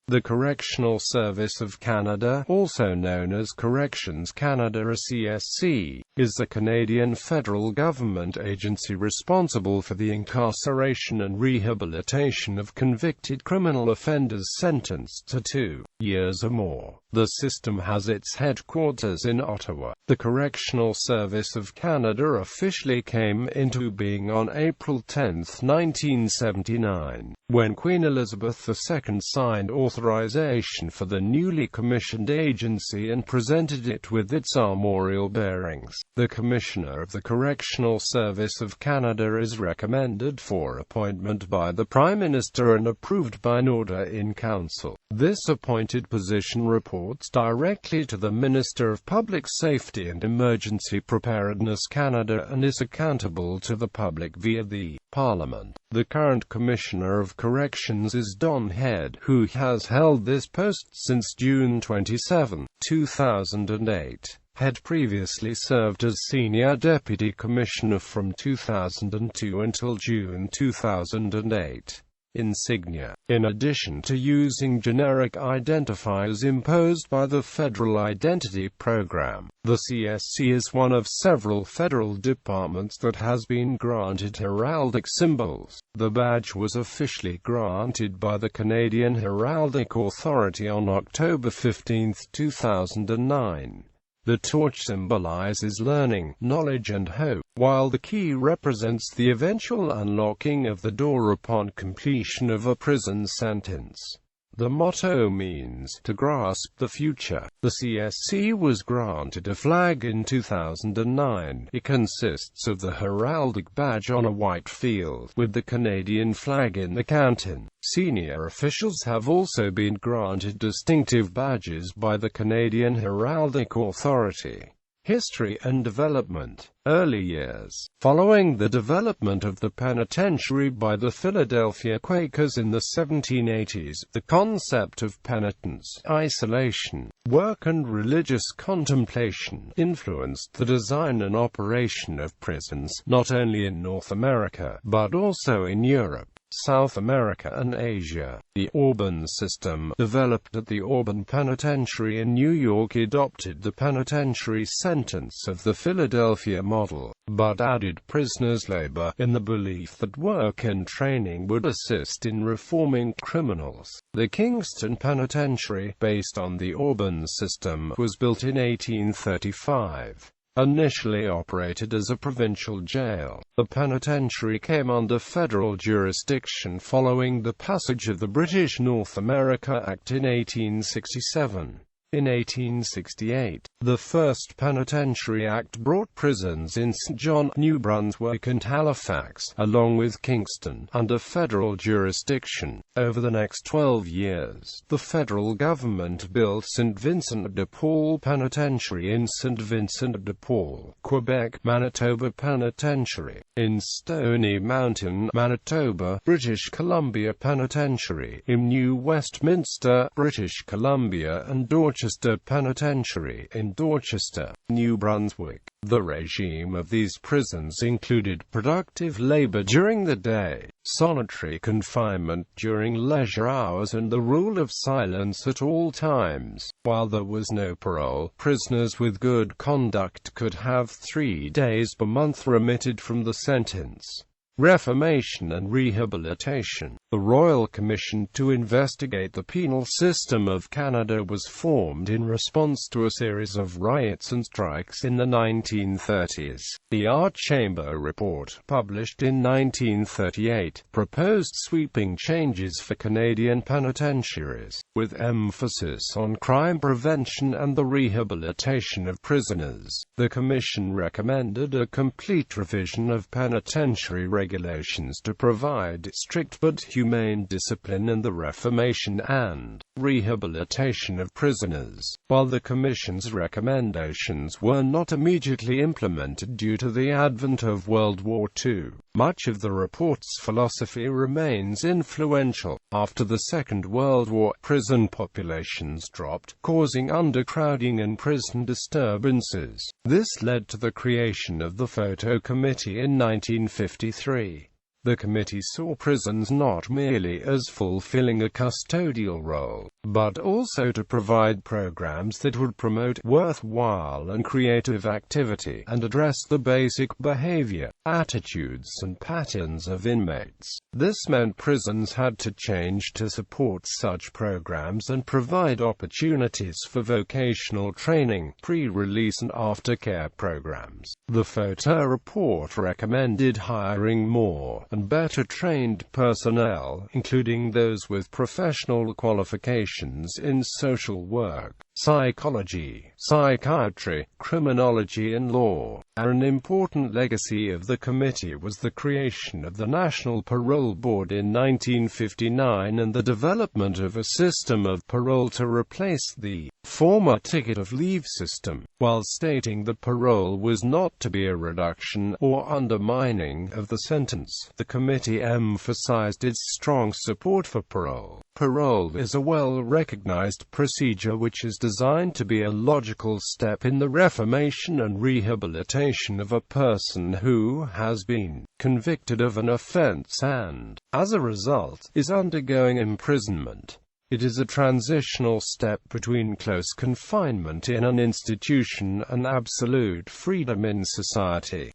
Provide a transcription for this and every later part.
The Correctional Service of Canada, also known as Corrections Canada or CSC, is the Canadian federal government agency responsible for the incarceration and rehabilitation of convicted criminal offenders sentenced to 2 years or more. The system has its headquarters in Ottawa. The Correctional Service of Canada officially came into being on April 10, 1979, when Queen Elizabeth II signed authorization for the newly commissioned agency and presented it with its armorial bearings. The Commissioner of the Correctional Service of Canada is recommended for appointment by the Prime Minister and approved by an order in Council. This appointed position reports directly to the Minister of Public Safety and Emergency Preparedness Canada and is accountable to the public via the Parliament. The current Commissioner of Corrections is Don Head, who has held this post since June 27, 2008. Had previously served as Senior Deputy Commissioner from 2002 until June 2008. Insignia. In addition to using generic identifiers imposed by the Federal Identity Program, the CSC is one of several federal departments that has been granted heraldic symbols. The badge was officially granted by the Canadian Heraldic Authority on October 15, 2009. The torch symbolizes learning, knowledge and hope, while the key represents the eventual unlocking of the door upon completion of a prison sentence. The motto means, to grasp the future. The CSC was granted a flag in 2009. It consists of the heraldic badge on a white field, with the Canadian flag in the canton. Senior officials have also been granted distinctive badges by the Canadian Heraldic Authority. History and development. Early years. Following the development of the penitentiary by the Philadelphia Quakers in the 1780s, the concept of penitence, isolation, work and religious contemplation influenced the design and operation of prisons, not only in North America, but also in Europe, South America and Asia. The Auburn system, developed at the Auburn Penitentiary in New York, adopted the penitentiary sentence of the Philadelphia model, but added prisoners' labor, in the belief that work and training would assist in reforming criminals. The Kingston Penitentiary, based on the Auburn system, was built in 1835. Initially operated as a provincial jail, the penitentiary came under federal jurisdiction following the passage of the British North America Act in 1867. In 1868, the first Penitentiary Act brought prisons in St. John, New Brunswick and Halifax, along with Kingston, under federal jurisdiction. Over the next 12 years, the federal government built St. Vincent de Paul Penitentiary in St. Vincent de Paul, Quebec, Manitoba Penitentiary, in Stony Mountain, Manitoba, British Columbia Penitentiary, in New Westminster, British Columbia, and Dorchester Penitentiary, in Dorchester, New Brunswick. The regime of these prisons included productive labor during the day, solitary confinement during leisure hours and the rule of silence at all times. While there was no parole, prisoners with good conduct could have 3 days per month remitted from the sentence. Reformation and Rehabilitation. The Royal Commission to investigate the penal system of Canada was formed in response to a series of riots and strikes in the 1930s. The Art Chamber Report, published in 1938, proposed sweeping changes for Canadian penitentiaries, with emphasis on crime prevention and the rehabilitation of prisoners. The Commission recommended a complete revision of penitentiary regulations to provide strict but humane discipline and the reformation and rehabilitation of prisoners. While the Commission's recommendations were not immediately implemented due to the advent of World War II, much of the report's philosophy remains influential. After the Second World War, prison populations dropped, causing undercrowding and prison disturbances. This led to the creation of the Photo Committee in 1953. The committee saw prisons not merely as fulfilling a custodial role, but also to provide programs that would promote worthwhile and creative activity, and address the basic behavior, attitudes and patterns of inmates. This meant prisons had to change to support such programs and provide opportunities for vocational training, pre-release and aftercare programs. The photo report recommended hiring more and better trained personnel, including those with professional qualifications in social work, psychology, psychiatry, criminology and law. An important legacy of the committee was the creation of the National Parole Board in 1959 and the development of a system of parole to replace the former ticket of leave system, while stating that parole was not to be a reduction or undermining of the sentence. The committee emphasized its strong support for parole. Parole is a well-recognized procedure which is designed to be a logical step in the reformation and rehabilitation of a person who has been convicted of an offense and, as a result, is undergoing imprisonment. It is a transitional step between close confinement in an institution and absolute freedom in society.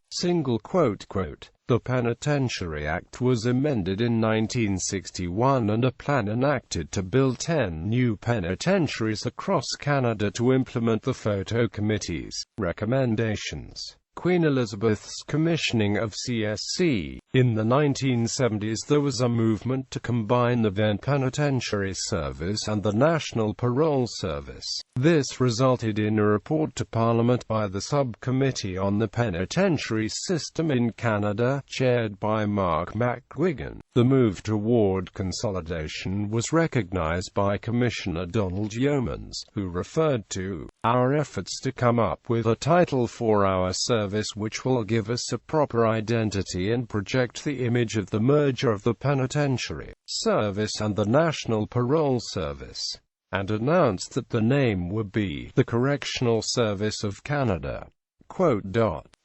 The Penitentiary Act was amended in 1961 and a plan enacted to build 10 new penitentiaries across Canada to implement the Photo Committee's recommendations. Queen Elizabeth's commissioning of CSC. In the 1970s there was a movement to combine the then Penitentiary Service and the National Parole Service. This resulted in a report to Parliament by the Subcommittee on the Penitentiary System in Canada, chaired by Mark McGuigan. The move toward consolidation was recognized by Commissioner Donald Yeomans, who referred to our efforts to come up with a title for our service which will give us a proper identity and project the image of the merger of the Penitentiary Service and the National Parole Service, and announced that the name would be the Correctional Service of Canada.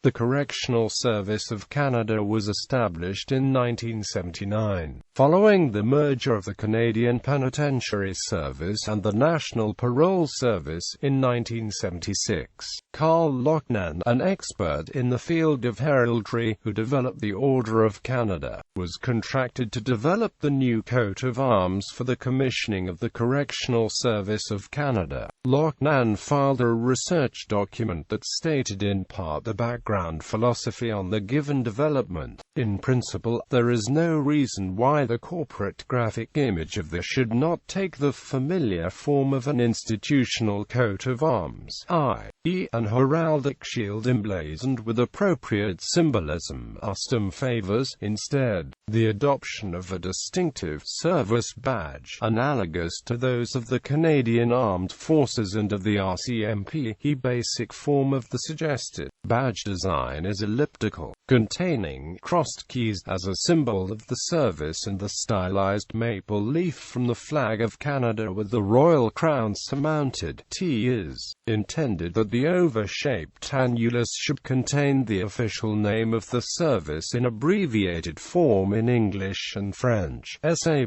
The Correctional Service of Canada was established in 1979, following the merger of the Canadian Penitentiary Service and the National Parole Service in 1976. Carl Lochnan, an expert in the field of heraldry, who developed the Order of Canada, was contracted to develop the new coat of arms for the commissioning of the Correctional Service of Canada. Lochnan filed a research document that stated in part the background philosophy on the given development. In principle, there is no reason why the corporate graphic image of this should not take the familiar form of an institutional coat of arms, i.e., an heraldic shield emblazoned with appropriate symbolism. Custom favors, instead, the adoption of a distinctive service badge, analogous to those of the Canadian Armed Forces and of the RCMP. The basic form of the suggested badge design is elliptical, containing crossed keys as a symbol of the service and the stylized maple leaf from the flag of Canada with the royal crown surmounted. It is intended that the oval-shaped annulus should contain the official name of the service in abbreviated form in English and French.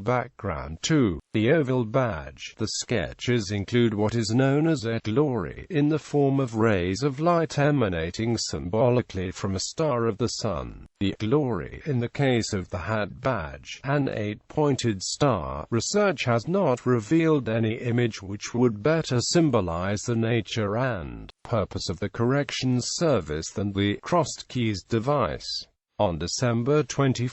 Background 2. The oval badge. The sketches include what is known as a glory, in the form of rays of light emanating symbolically from a star of the sun. The glory, in the case of the hat badge, an 8-pointed star. Research has not revealed any image which would better symbolize the nature and purpose of the corrections service than the crossed keys device. On December 21,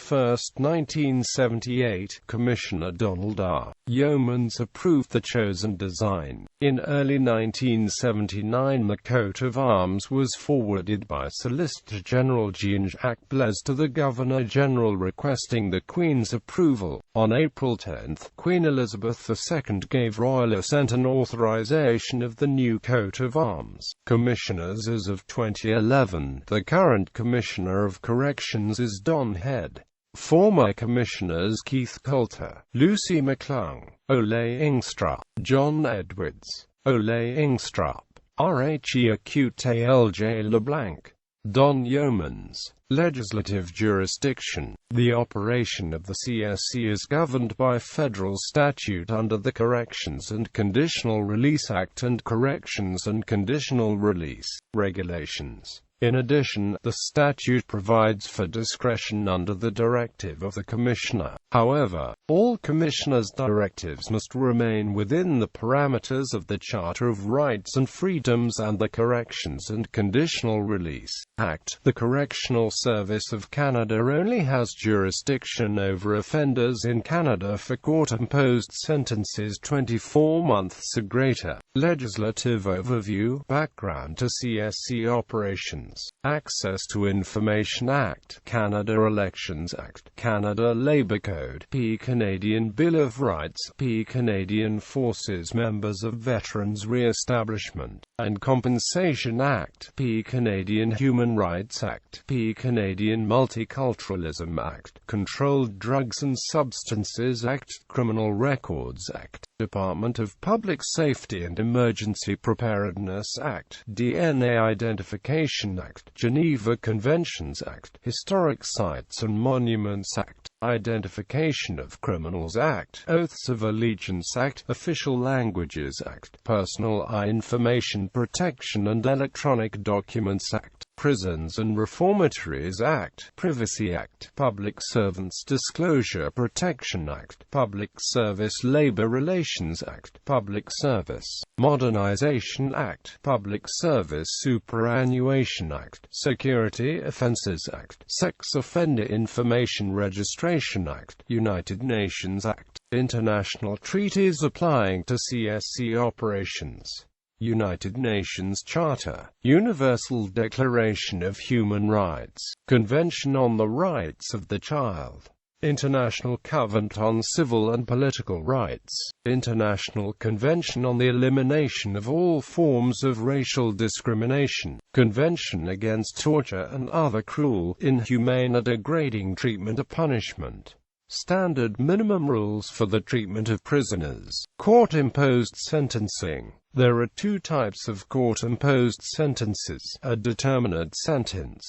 1978, Commissioner Donald R. Yeomans approved the chosen design. In early 1979 the coat of arms was forwarded by Solicitor General Jean-Jacques Blaise to the Governor-General requesting the Queen's approval. On April 10, Queen Elizabeth II gave royal assent and authorization of the new coat of arms. Commissioners as of 2011. The current Commissioner of Corrections is Don Head. Former Commissioners Keith Coulter, Lucy McClung, Ole Ingstrup, John Edwards, Ole Ingstrup, Rheaculté LJ LeBlanc. Don Yeoman's legislative jurisdiction. The operation of the CSC is governed by federal statute under the Corrections and Conditional Release Act and Corrections and Conditional Release regulations. In addition, the statute provides for discretion under the directive of the Commissioner. However, all Commissioner's directives must remain within the parameters of the Charter of Rights and Freedoms and the Corrections and Conditional Release Act. The Correctional Service of Canada only has jurisdiction over offenders in Canada for court-imposed sentences 24 months or greater. Legislative overview. Background to CSC operations. Access to Information Act, Canada Elections Act, Canada Labour Code, P. Canadian Bill of Rights, P. Canadian Forces Members of Veterans Re-establishment and Compensation Act, P. Canadian Human Rights Act, P. Canadian Multiculturalism Act, Controlled Drugs and Substances Act, Criminal Records Act, Department of Public Safety and Emergency Preparedness Act, DNA Identification Act, Geneva Conventions Act, Historic Sites and Monuments Act, Identification of Criminals Act, Oaths of Allegiance Act, Official Languages Act, Personal Information Protection and Electronic Documents Act, Prisons and Reformatories Act, Privacy Act, Public Servants Disclosure Protection Act, Public Service Labor Relations Act, Public Service Modernization Act, Public Service Superannuation Act, Security Offences Act, Sex Offender Information Registration Act, United Nations Act, International treaties applying to CSC operations. United Nations Charter, Universal Declaration of Human Rights, Convention on the Rights of the Child, International Covenant on Civil and Political Rights, International Convention on the Elimination of All Forms of Racial Discrimination, Convention Against Torture and Other Cruel, Inhumane or Degrading Treatment or Punishment. Standard minimum rules for the treatment of prisoners. Court-imposed sentencing. There are two types of court-imposed sentences: a determinate sentence,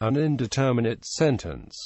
an indeterminate sentence.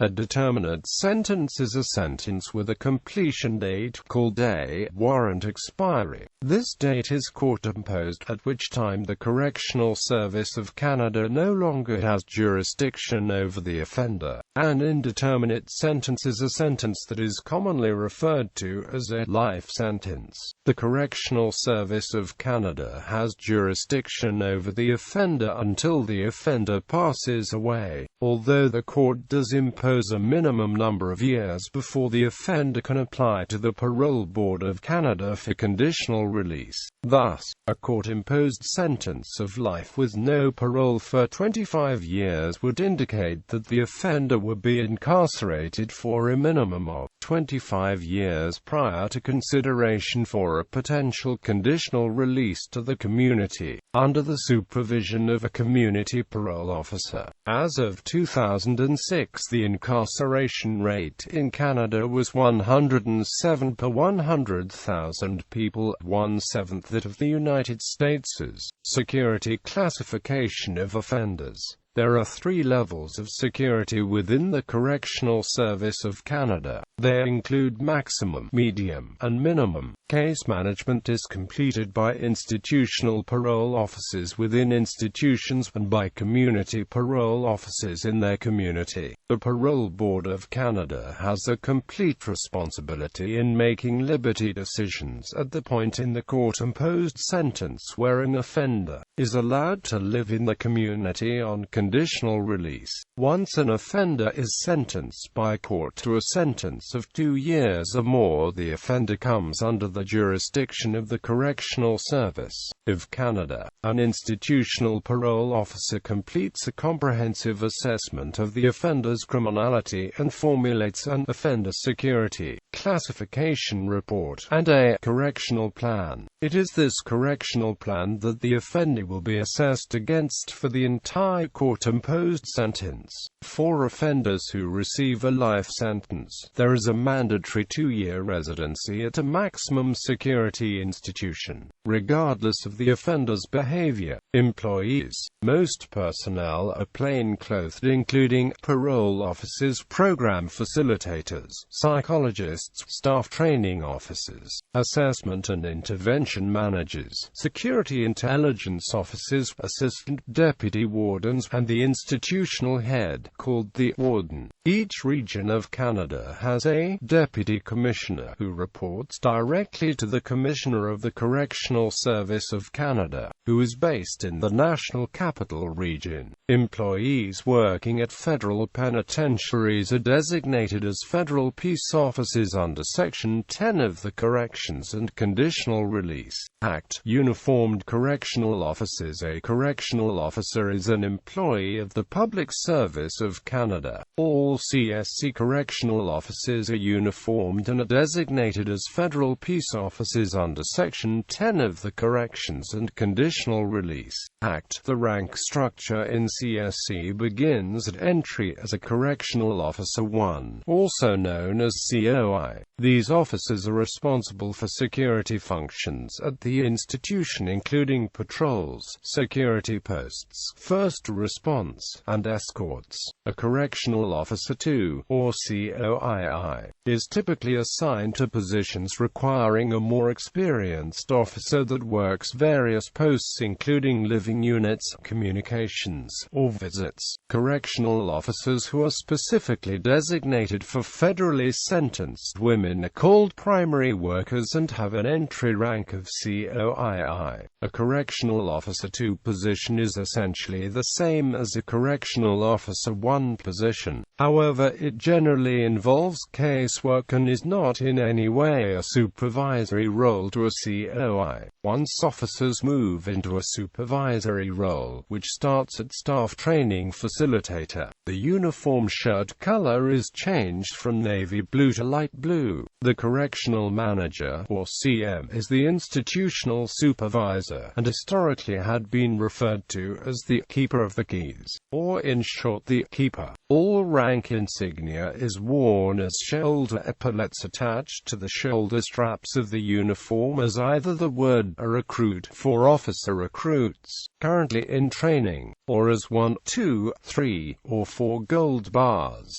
A determinate sentence is a sentence with a completion date called a warrant expiry. This date is court-imposed, at which time the Correctional Service of Canada no longer has jurisdiction over the offender. An indeterminate sentence is a sentence that is commonly referred to as a life sentence. The Correctional Service of Canada has jurisdiction over the offender until the offender passes away, although the court does impose a minimum number of years before the offender can apply to the Parole Board of Canada for conditional release. Thus, a court-imposed sentence of life with no parole for 25 years would indicate that the offender would be incarcerated for a minimum of 25 years prior to consideration for a potential conditional release to the community, under the supervision of a community parole officer. As of 2006, the incarceration rate in Canada was 107 per 100,000 people, 1/7 that of the United States'. Security classification of offenders. There are 3 levels of security within the Correctional Service of Canada. They include maximum, medium, and minimum. Case management is completed by institutional parole officers within institutions and by community parole officers in their community. The Parole Board of Canada has a complete responsibility in making liberty decisions at the point in the court-imposed sentence where an offender is allowed to live in the community on conditional release. Once an offender is sentenced by court to a sentence of 2 years or more, the offender comes under the jurisdiction of the Correctional Service of Canada. An institutional parole officer completes a comprehensive assessment of the offender's criminality and formulates an offender security classification report and a correctional plan. It is this correctional plan that the offender will be assessed against for the entire court-imposed sentence. For offenders who receive a life sentence, there is a mandatory 2-year residency at a maximum security institution, regardless of the offender's behavior. Employees. Most personnel are plain-clothed, including parole officers, program facilitators, psychologists, staff training officers, assessment and intervention managers, security intelligence officers, assistant deputy wardens, and the institutional head, called the warden. Each region of Canada has a deputy commissioner who reports directly to the Commissioner of the Correctional Service of Canada, who is based in the National Capital Region. Employees working at federal penitentiaries are designated as federal peace officers under Section 10 of the Corrections and Conditional Release Act. Uniformed correctional officers. A correctional officer is an employee of the Public Service of Canada. All CSC correctional officers are uniformed and are designated as federal peace officers under Section 10 of the Corrections and Conditional Release Act. The rank structure in CSC begins at entry as a Correctional Officer 1, also known as COI. These officers are responsible for security functions at the institution, including patrols, security posts, first response, and escorts. A Correctional Officer 2, or COII, is typically assigned to positions requiring a more experienced officer that works various posts including living units, communications, or visits. Correctional officers who are specifically designated for federally sentenced women are called primary workers and have an entry rank of COII. A Correctional Officer 2 position is essentially the same as a Correctional Officer 1 position. However, it generally involves casework and is not in any way a supervisory role to a COI. Once officers move into a supervisory role, which starts at staff training facilitator, the uniform shirt color is changed from navy blue to light blue. The correctional manager, or CM, is the institutional supervisor, and historically had been referred to as the keeper of the keys, or in short the keeper. All rank insignia is worn as shoulder epaulets attached to the shoulder straps of the uniform as either the word "a recruit" for officer recruits, currently in training, or as 1, 2, 3, or 4 gold bars.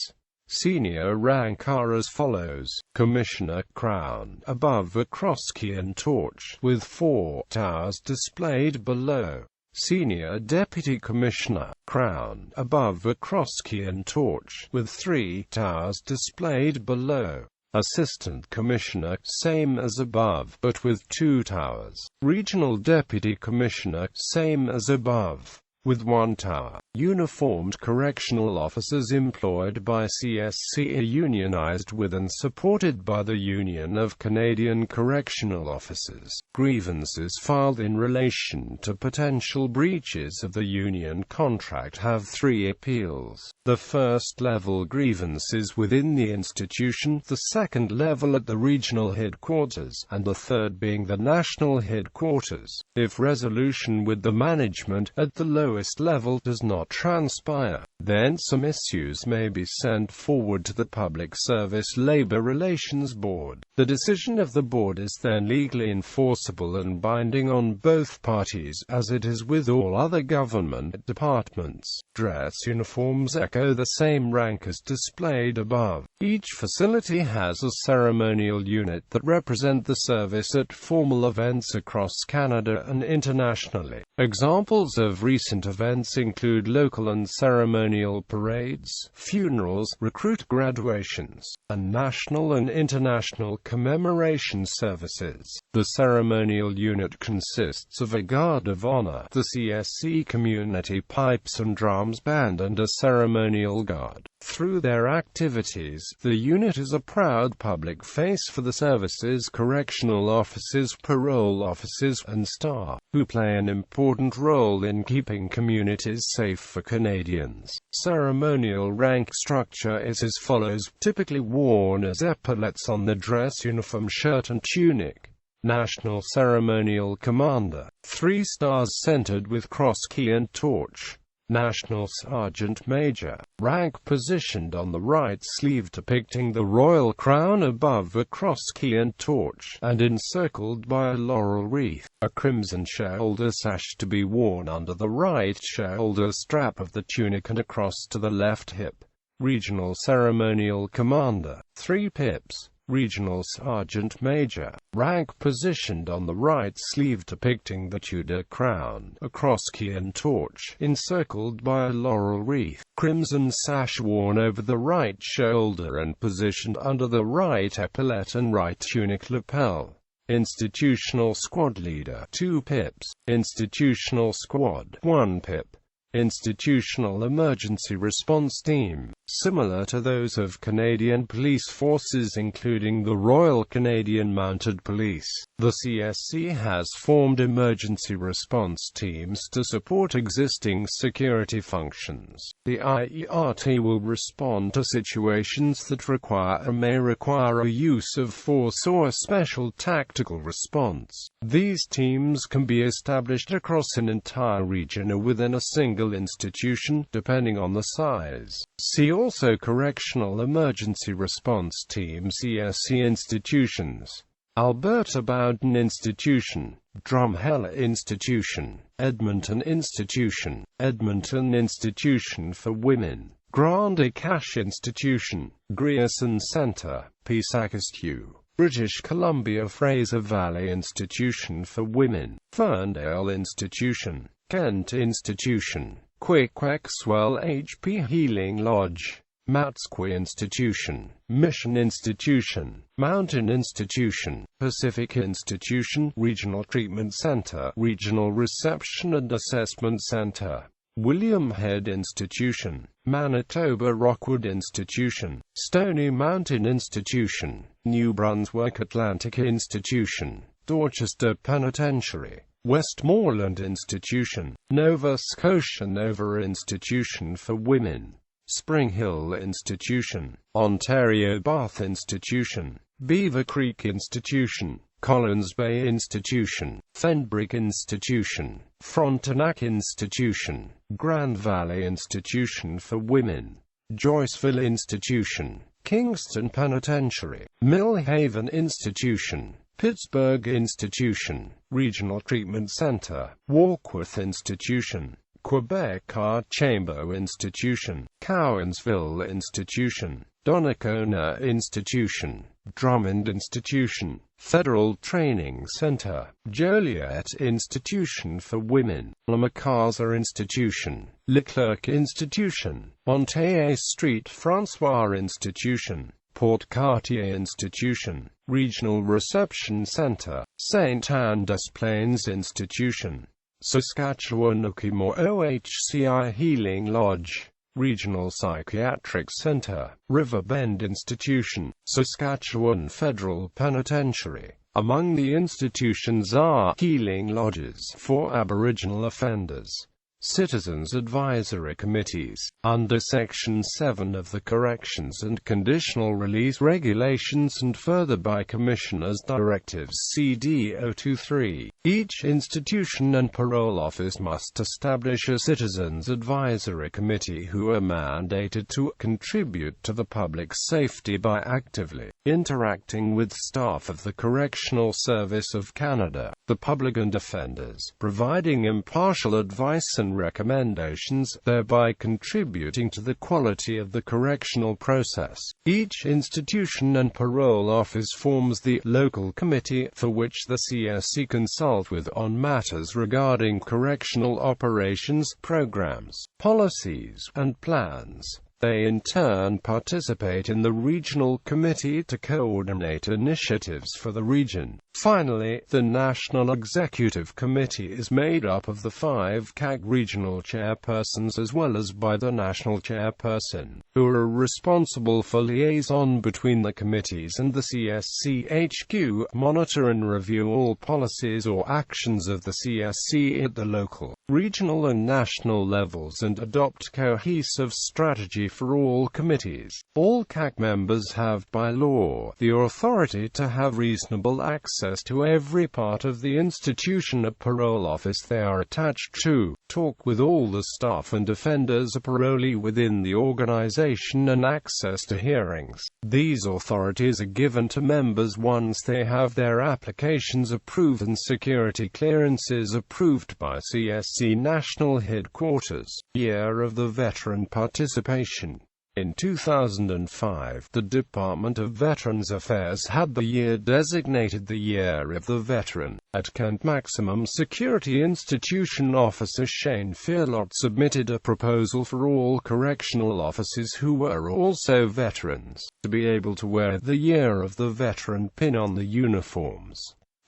Senior rank are as follows: Commissioner, crown, above a cross key and torch, with 4 towers displayed below. Senior Deputy Commissioner, crown, above a cross key and torch, with 3 towers displayed below. Assistant Commissioner, same as above, but with 2 towers. Regional Deputy Commissioner, same as above, with 1 tower. Uniformed correctional officers employed by CSC are unionized with and supported by the Union of Canadian Correctional Officers. Grievances filed in relation to potential breaches of the union contract have 3 appeals. The first level grievances within the institution, the second level at the regional headquarters, and the third being the national headquarters. If resolution with the management at the lowest level does not transpire, then some issues may be sent forward to the Public Service Labor Relations Board. The decision of the board is then legally enforceable and binding on both parties, as it is with all other government departments. Dress uniforms echo the same rank as displayed above. Each facility has a ceremonial unit that represent the service at formal events across Canada and internationally. Examples of recent events include local and ceremonial parades, funerals, recruit graduations, and national and international commemoration services. The ceremonial unit consists of a guard of honor, the CSC Community Pipes and Drums Band, and a ceremonial guard. Through their activities, the unit is a proud public face for the service's correctional officers, parole officers, and staff, who play an important role in keeping communities safe for Canadians. Ceremonial rank structure is as follows, typically worn as epaulets on the dress uniform, shirt and tunic. National Ceremonial Commander, 3 stars centered with cross key and torch. National Sergeant Major, rank positioned on the right sleeve depicting the royal crown above a cross key and torch, and encircled by a laurel wreath. A crimson shoulder sash to be worn under the right shoulder strap of the tunic and across to the left hip. Regional Ceremonial Commander, 3 pips. Regional Sergeant Major, rank positioned on the right sleeve depicting the Tudor crown, a cross key and torch, encircled by a laurel wreath. Crimson sash worn over the right shoulder and positioned under the right epaulette and right tunic lapel. Institutional Squad Leader, 2 pips. Institutional Squad, 1 pip. Institutional Emergency Response Team, similar to those of Canadian police forces including the Royal Canadian Mounted Police. The CSC has formed emergency response teams to support existing security functions. The IERT will respond to situations that require or may require a use of force or a special tactical response. These teams can be established across an entire region or within a single institution, depending on the size. See also Correctional Emergency Response Team CSC institutions. Alberta Bowden Institution, Drumheller Institution, Edmonton Institution, Edmonton Institution for Women, Grande Cache Institution, Grierson Centre, Piscataqui, British Columbia Fraser Valley Institution for Women, Ferndale Institution, Kent Institution, Quiquexwell HP Healing Lodge, Matsqui Institution, Mission Institution, Mountain Institution, Pacific Institution, Regional Treatment Center, Regional Reception and Assessment Center, William Head Institution, Manitoba Rockwood Institution, Stony Mountain Institution, New Brunswick Atlantic Institution, Dorchester Penitentiary, Westmoreland Institution, Nova Scotia Nova Institution for Women, Spring Hill Institution, Ontario Bath Institution, Beaver Creek Institution, Collins Bay Institution, Fenbrick Institution, Frontenac Institution, Grand Valley Institution for Women, Joyceville Institution, Kingston Penitentiary, Millhaven Institution, Pittsburgh Institution, Regional Treatment Center, Warkworth Institution, Quebec Art Chamber Institution, Cowansville Institution, Donnacona Institution, Drummond Institution, Federal Training Center, Joliet Institution for Women, Le Macarthur Institution, Leclerc Institution, Monteil Street François Institution, Port Cartier Institution, Regional Reception Center, St. Anne-des Plaines Institution, Saskatchewan Okemo OHCI Healing Lodge, Regional Psychiatric Center, Riverbend Institution, Saskatchewan Federal Penitentiary. Among the institutions are healing lodges for Aboriginal offenders, Citizens Advisory Committees, under Section 7 of the Corrections and Conditional Release Regulations and further by Commissioner's Directives CD 023. Each institution and parole office must establish a Citizens Advisory Committee who are mandated to contribute to the public safety by actively interacting with staff of the Correctional Service of Canada, the public and offenders, providing impartial advice and recommendations, thereby contributing to the quality of the correctional process. Each institution and parole office forms the local committee, for which the CSC consult with on matters regarding correctional operations, programs, policies, and plans. They in turn participate in the regional committee to coordinate initiatives for the region. Finally, the National Executive Committee is made up of the 5 CAC regional chairpersons as well as by the national chairperson, who are responsible for liaison between the committees and the CSC HQ, monitor and review all policies or actions of the CSC at the local, regional and national levels and adopt cohesive strategy for all committees. All CAC members have by law the authority to have reasonable access to every part of the institution a parole office they are attached to, talk with all the staff and offenders a parolee within the organization, and access to hearings. These authorities are given to members once they have their applications approved and security clearances approved by CSC National Headquarters. Year of the Veteran Participation. In 2005, the Department of Veterans Affairs had the year designated the Year of the Veteran. At Kent Maximum Security Institution Officer Shane Fearlott submitted a proposal for all correctional officers who were also veterans to be able to wear the Year of the Veteran pin on the uniforms.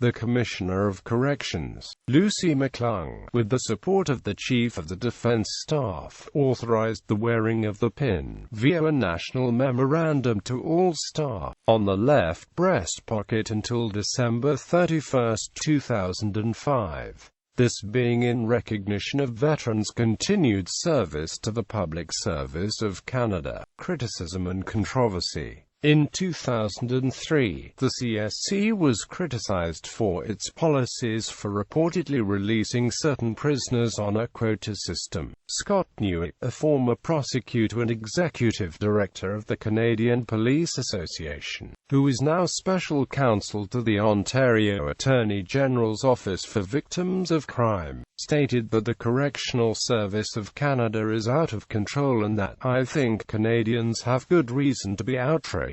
The Commissioner of Corrections, Lucy McClung, with the support of the Chief of the Defense Staff, authorized the wearing of the pin via a national memorandum to all staff on the left breast pocket until December 31, 2005. This being in recognition of veterans' continued service to the Public Service of Canada. Criticism and controversy. In 2003, the CSC was criticized for its policies for reportedly releasing certain prisoners on a quota system. Scott Newick, a former prosecutor and executive director of the Canadian Police Association, who is now special counsel to the Ontario Attorney General's Office for Victims of Crime, stated that the Correctional Service of Canada is out of control and that "I think Canadians have good reason to be outraged."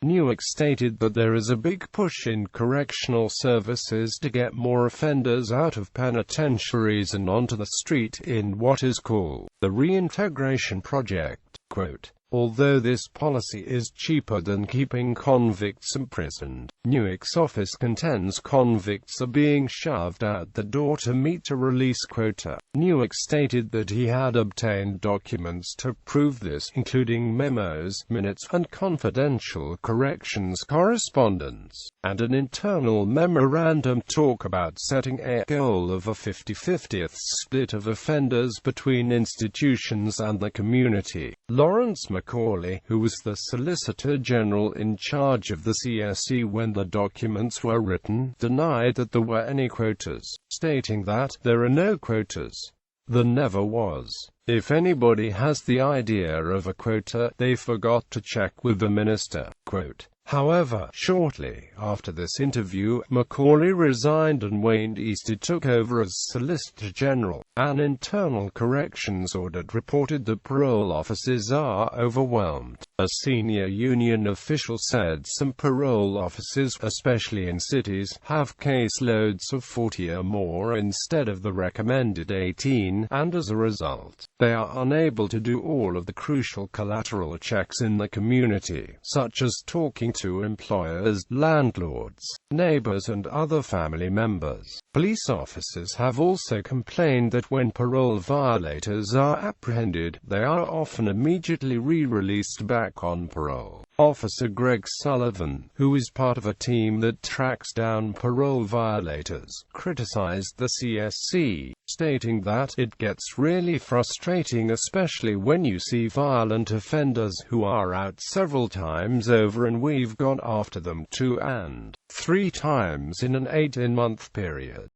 Newick stated that there is a big push in correctional services to get more offenders out of penitentiaries and onto the street in what is called the reintegration project. Quote, "Although this policy is cheaper than keeping convicts imprisoned, Newick's office contends convicts are being shoved out the door to meet a release quota." Newick stated that he had obtained documents to prove this, including memos, minutes, and confidential corrections correspondence, and an internal memorandum talk about setting a goal of a 50-50th split of offenders between institutions and the community. Lawrence Macaulay, who was the Solicitor General in charge of the CSC when the documents were written, denied that there were any quotas, stating that there are no quotas. There never was. If anybody has the idea of a quota, they forgot to check with the minister. Quote, however, shortly after this interview, Macaulay resigned and Wayne Easted took over as Solicitor General. An internal corrections audit reported that parole offices are overwhelmed. A senior union official said some parole offices, especially in cities, have caseloads of 40 or more instead of the recommended 18, and as a result, they are unable to do all of the crucial collateral checks in the community, such as talking to employers, landlords, neighbors and other family members. Police officers have also complained that when parole violators are apprehended, they are often immediately re-released back on parole. Officer Greg Sullivan, who is part of a team that tracks down parole violators, criticized the CSC, stating that it gets really frustrating, especially when you see violent offenders who are out several times over and we've gone after them 2 and 3 times in an 18-month period.